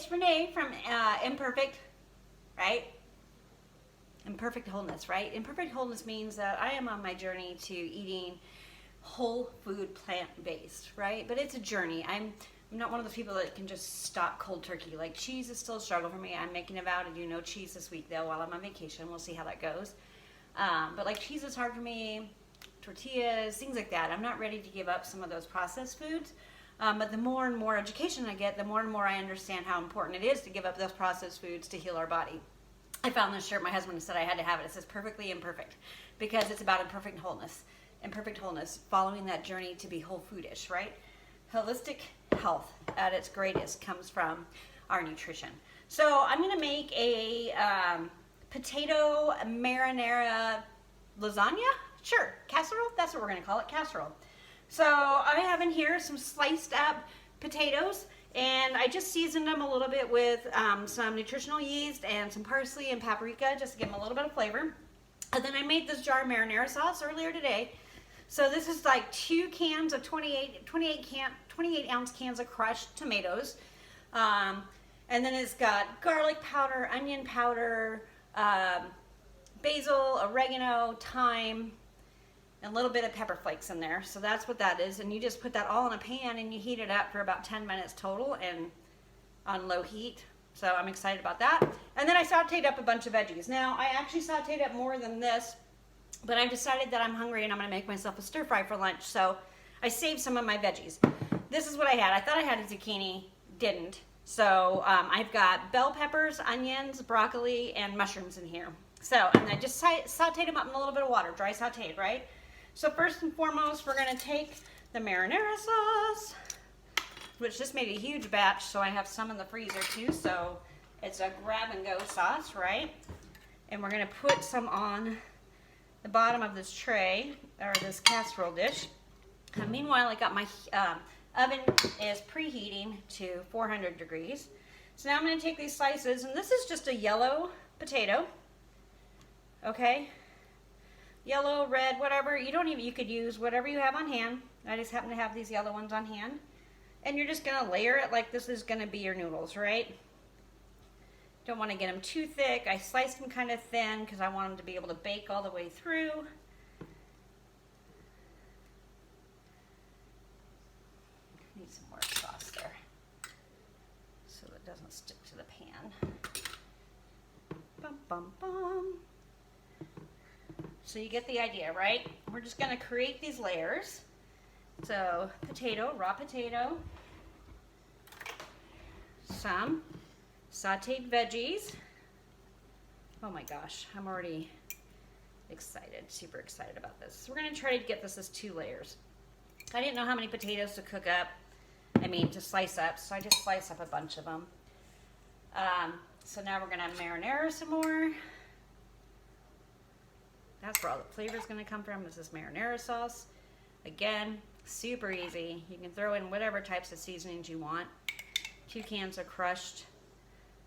it's Renee from Imperfect, right? Imperfect wholeness, right? Imperfect wholeness means that I am on my journey to eating whole food, plant-based, right? But it's a journey. I'm not one of those people that can just stop cold turkey. Like, cheese is still a struggle for me. I'm making a vow to do no cheese this week, though, while I'm on vacation. We'll see how that goes. But like, cheese is hard for me, tortillas, things like that. I'm not ready to give up some of those processed foods. But the more and more education I get, the more and more I understand how important it is to give up those processed foods to heal our body. I found this shirt, my husband said I had to have it. It says perfectly imperfect, because it's about imperfect wholeness. Imperfect wholeness, following that journey to be whole foodish, right? Holistic health at its greatest comes from our nutrition. So I'm gonna make a potato marinara lasagna? Sure, casserole, that's what we're gonna call it, casserole. So I have in here some sliced up potatoes, and I just seasoned them a little bit with some nutritional yeast and some parsley and paprika, just to give them a little bit of flavor. And then I made this jar of marinara sauce earlier today. So this is like 2 cans of 28 ounce cans of crushed tomatoes. And then it's got garlic powder, onion powder, basil, oregano, thyme, and a little bit of pepper flakes in there. So that's what that is. And you just put that all in a pan and you heat it up for about 10 minutes total and on low heat. So I'm excited about that. And then I sauteed up a bunch of veggies. Now, I actually sauteed up more than this, but I've decided that I'm hungry and I'm gonna make myself a stir fry for lunch. So I saved some of my veggies. This is what I had. I thought I had a zucchini, didn't. So I've got bell peppers, onions, broccoli, and mushrooms in here. So, and I just sauteed them up in a little bit of water, dry sauteed, right? So first and foremost, we're gonna take the marinara sauce, which just made a huge batch, so I have some in the freezer too, so it's a grab and go sauce, right? And we're gonna put some on the bottom of this tray, or this casserole dish. And meanwhile, I got my oven is preheating to 400 degrees. So now I'm gonna take these slices, and this is just a yellow potato, okay? Yellow, red, whatever. You could use whatever you have on hand. I just happen to have these yellow ones on hand. And you're just gonna layer it like this is gonna be your noodles, right? Don't wanna get them too thick. I sliced them kind of thin because I want them to be able to bake all the way through. Need some more sauce there so it doesn't stick to the pan. Bum, bum, bum. So you get the idea, right? We're just gonna create these layers. So potato, raw potato, some sauteed veggies. Oh my gosh, I'm already excited, super excited about this. So we're gonna try to get this as 2 layers. I didn't know how many potatoes to cook up, to slice up, so I just sliced up a bunch of them. So now we're gonna marinara some more. That's where all the flavor is going to come from. This is marinara sauce. Again, super easy. You can throw in whatever types of seasonings you want. 2 cans of crushed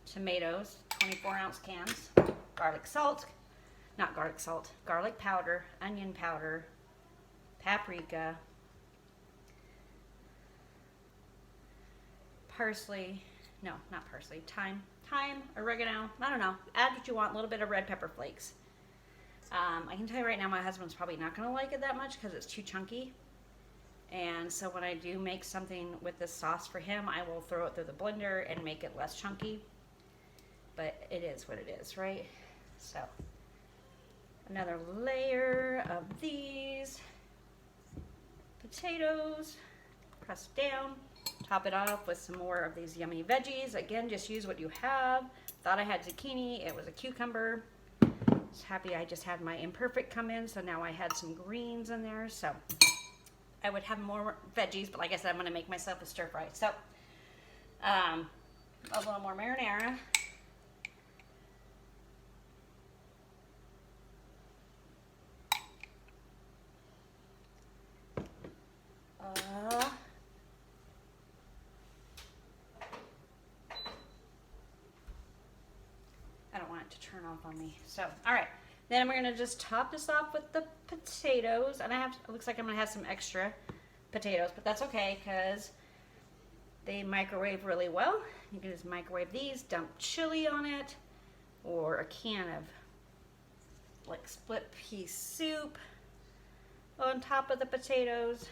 tomatoes, 24-ounce cans. Garlic salt, not garlic salt, garlic powder, onion powder, paprika, parsley, no, not parsley, thyme, oregano, I don't know. Add what you want, a little bit of red pepper flakes. I can tell you right now, my husband's probably not going to like it that much because it's too chunky. And so when I do make something with this sauce for him, I will throw it through the blender and make it less chunky. But it is what it is, right? So another layer of these potatoes, press down, top it off with some more of these yummy veggies. Again, just use what you have. Thought I had zucchini, it was a cucumber. Happy I just had my imperfect come in, so now I had some greens in there. So I would have more veggies, but like I said, I'm going to make myself a stir fry. So a little more marinara. I don't want it to turn off on me. So, all right. Then we're gonna just top this off with the potatoes, and it looks like I'm gonna have some extra potatoes, but that's okay because They microwave really well. You can just microwave these, dump chili on it, or a can of like split pea soup on top of the potatoes.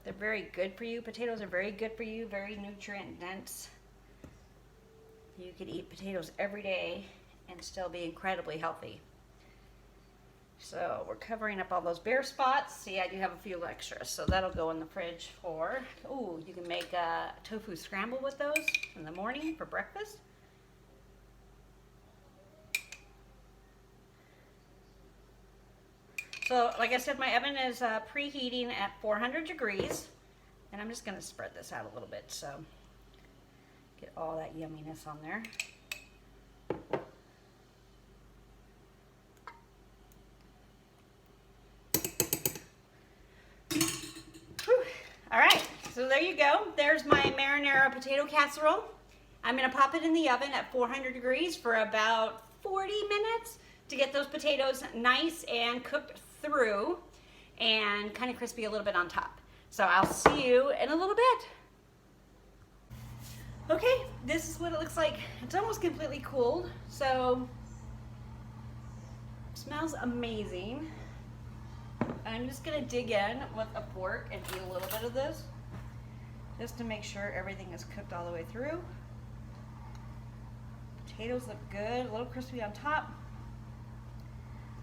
They're very good for you. Potatoes are very good for you, very nutrient dense. You could eat potatoes every day and still be incredibly healthy. So we're covering up all those bare spots. See, I do have a few extras, so that'll go in the fridge for, ooh, you can make a tofu scramble with those in the morning for breakfast. So like I said, my oven is preheating at 400 degrees, and I'm just gonna spread this out a little bit so get all that yumminess on there. All right, so there you go. There's my marinara potato casserole. I'm gonna pop it in the oven at 400 degrees for about 40 minutes to get those potatoes nice and cooked through and kind of crispy a little bit on top. So I'll see you in a little bit. Okay, this is what it looks like. It's almost completely cooled, so it smells amazing. I'm just gonna dig in with a fork and eat a little bit of this just to make sure everything is cooked all the way through. Potatoes look good, a little crispy on top.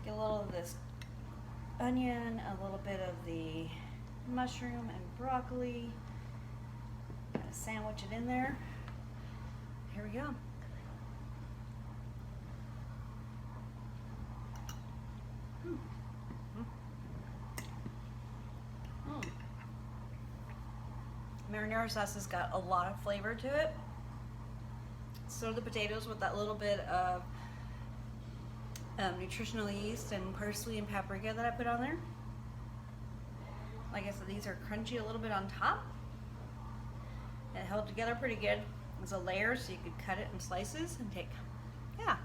Get a little of this onion, a little bit of the mushroom and broccoli. Gotta sandwich it in there. Here we go. Marinara sauce has got a lot of flavor to it. So the potatoes with that little bit of nutritional yeast and parsley and paprika that I put on there. Like I said, these are crunchy a little bit on top. It held together pretty good. It's a layer, so you could cut it in slices and take, yeah.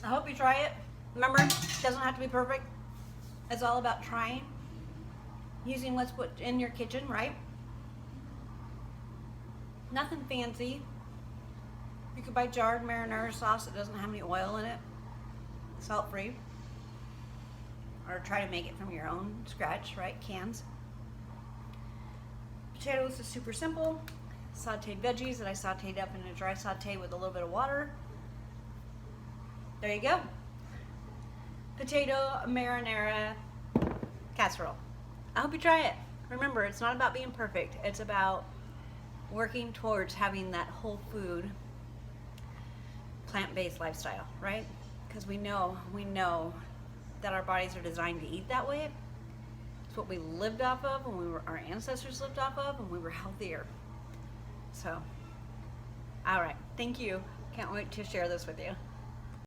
I hope you try it. Remember, it doesn't have to be perfect. It's all about trying, using what's put in your kitchen, right? Nothing fancy. You could buy jarred marinara sauce that doesn't have any oil in it, salt-free, or try to make it from your own scratch, right? Cans. Potatoes is super simple. Sauteed veggies that I sauteed up in a dry saute with a little bit of water. There you go. Potato marinara casserole. I hope you try it. Remember, it's not about being perfect. It's about working towards having that whole food, plant-based lifestyle, right? Because we know that our bodies are designed to eat that way. It's what we lived off of when our ancestors lived off of when we were healthier. So, all right, thank you. Can't wait to share this with you.